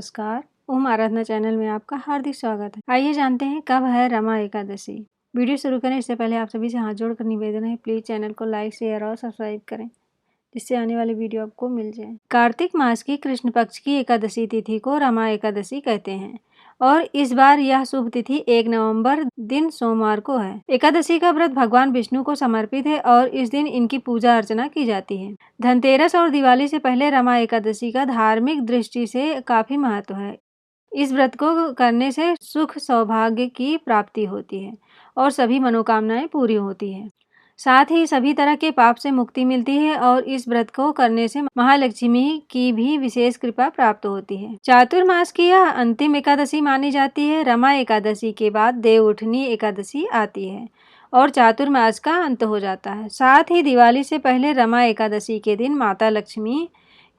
नमस्कार। ओम आराधना चैनल में आपका हार्दिक स्वागत है। आइए जानते हैं कब है रमा एकादशी। वीडियो शुरू करें इससे पहले आप सभी से हाथ जोड़कर निवेदन है, प्लीज चैनल को लाइक, शेयर और सब्सक्राइब करें जिससे आने वाली वीडियो आपको मिल जाए। कार्तिक मास की कृष्ण पक्ष की एकादशी तिथि को रमा एकादशी कहते हैं और इस बार यह शुभ तिथि 1 नवंबर दिन सोमवार को है। एकादशी का व्रत भगवान विष्णु को समर्पित है और इस दिन इनकी पूजा अर्चना की जाती है। धनतेरस और दिवाली से पहले रमा एकादशी का धार्मिक दृष्टि से काफी महत्व है। इस व्रत को करने से सुख सौभाग्य की प्राप्ति होती है और सभी मनोकामनाएं पूरी होती है। साथ ही सभी तरह के पाप से मुक्ति मिलती है और इस व्रत को करने से महालक्ष्मी की भी विशेष कृपा प्राप्त होती है। चातुर्मास की यह अंतिम एकादशी मानी जाती है। रमा एकादशी के बाद देवउठनी एकादशी आती है और चातुर्मास का अंत हो जाता है। साथ ही दिवाली से पहले रमा एकादशी के दिन माता लक्ष्मी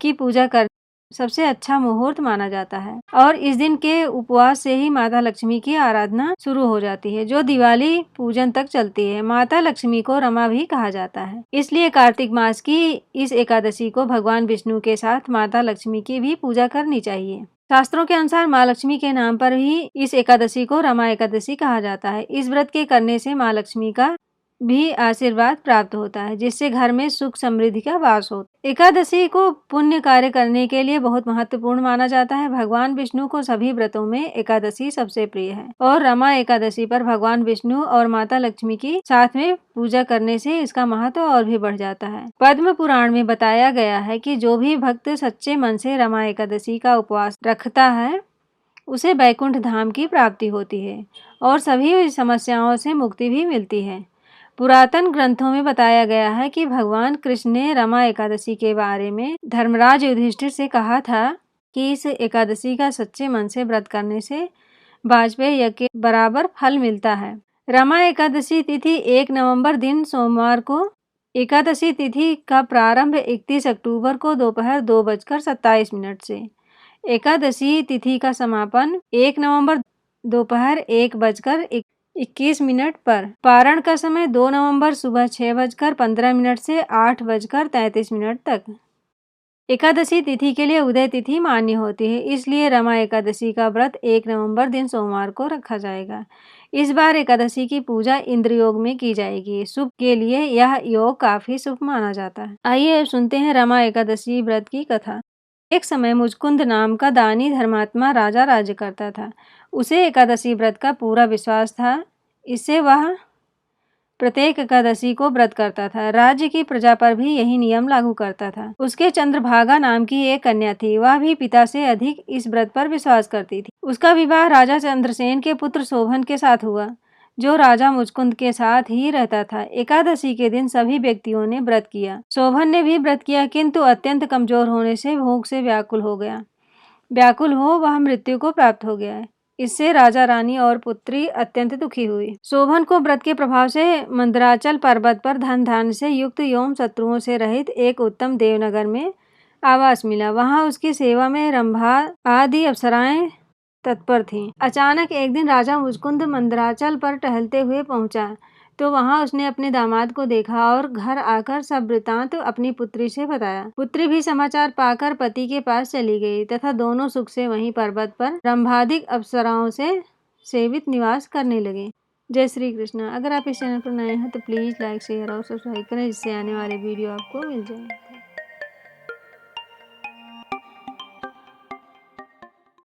की पूजा कर सबसे अच्छा मुहूर्त माना जाता है और इस दिन के उपवास से ही माता लक्ष्मी की आराधना शुरू हो जाती है जो दिवाली पूजन तक चलती है। माता लक्ष्मी को रमा भी कहा जाता है, इसलिए कार्तिक मास की इस एकादशी को भगवान विष्णु के साथ माता लक्ष्मी की भी पूजा करनी चाहिए। शास्त्रों के अनुसार माँ लक्ष्मी के नाम पर ही इस एकादशी को रमा एकादशी कहा जाता है। इस व्रत के करने से माँ लक्ष्मी का भी आशीर्वाद प्राप्त होता है जिससे घर में सुख समृद्धि का वास होता है। एकादशी को पुण्य कार्य करने के लिए बहुत महत्वपूर्ण माना जाता है। भगवान विष्णु को सभी व्रतों में एकादशी सबसे प्रिय है और रमा एकादशी पर भगवान विष्णु और माता लक्ष्मी की साथ में पूजा करने से इसका महत्व और भी बढ़ जाता है। पद्म पुराण में बताया गया है कि जो भी भक्त सच्चे मन से रमा एकादशी का उपवास रखता है उसे बैकुंठ धाम की प्राप्ति होती है और सभी समस्याओं से मुक्ति भी मिलती है। पुरातन ग्रंथों में बताया गया है कि भगवान कृष्ण ने रमा एकादशी के बारे में धर्मराज युधिष्ठिर से कहा था कि इस एकादशी का सच्चे मन से व्रत करने से वाजपेयी यज्ञ के बराबर फल मिलता है। रमा एकादशी तिथि 1 नवंबर दिन सोमवार को। एकादशी तिथि का प्रारंभ 31 अक्टूबर को दोपहर 2:27 से। एकादशी तिथि का समापन 1 नवंबर दोपहर 1:21 पर। पारण का समय 2 नवंबर सुबह 6:15 से 8:33 तक। एकादशी तिथि के लिए उदय तिथि मान्य होती है, इसलिए रमा एकादशी का व्रत 1 नवंबर दिन सोमवार को रखा जाएगा। इस बार एकादशी की पूजा इंद्र योग में की जाएगी। शुभ के लिए यह योग काफी शुभ माना जाता है। आइए अब सुनते हैं रमा एकादशी व्रत की कथा। एक समय मुचकुंद नाम का दानी धर्मात्मा राजा राज्य करता था। उसे एकादशी व्रत का पूरा विश्वास था, इससे वह प्रत्येक एकादशी को व्रत करता था। राज्य की प्रजा पर भी यही नियम लागू करता था। उसके चंद्रभागा नाम की एक कन्या थी, वह भी पिता से अधिक इस व्रत पर विश्वास करती थी। उसका विवाह राजा चंद्रसेन के पुत्र शोभन के साथ हुआ, जो राजा मुचकुंद के साथ ही रहता था। एकादशी के दिन सभी व्यक्तियों ने व्रत किया। शोभन ने भी व्रत किया, किंतु अत्यंत कमजोर होने से भूख से व्याकुल हो वह मृत्यु को प्राप्त हो गया। इससे राजा रानी और पुत्री अत्यंत दुखी हुई। शोभन को व्रत के प्रभाव से मंदराचल पर्वत पर धन धान्य से युक्त एवं शत्रुओं से रहित एक उत्तम देवनगर में आवास मिला। वहां उसकी सेवा में रंभा आदि अप्सराएं तत्पर थीं। अचानक एक दिन राजा मुचकुंद मंदराचल पर टहलते हुए पहुंचा तो वहां उसने अपने दामाद को देखा और घर आकर सब वृतांत अपनी पुत्री से बताया। पुत्री भी समाचार पाकर पति के पास चली गई तथा दोनों सुख से वहीं पर्वत पर रंभादिक अप्सराओं से सेवित निवास करने लगे। जय श्री कृष्ण। अगर आप इस चैनल पर नए हैं तो प्लीज लाइक, शेयर और सब्सक्राइब करें जिससे आने वाले वीडियो आपको मिल जाए।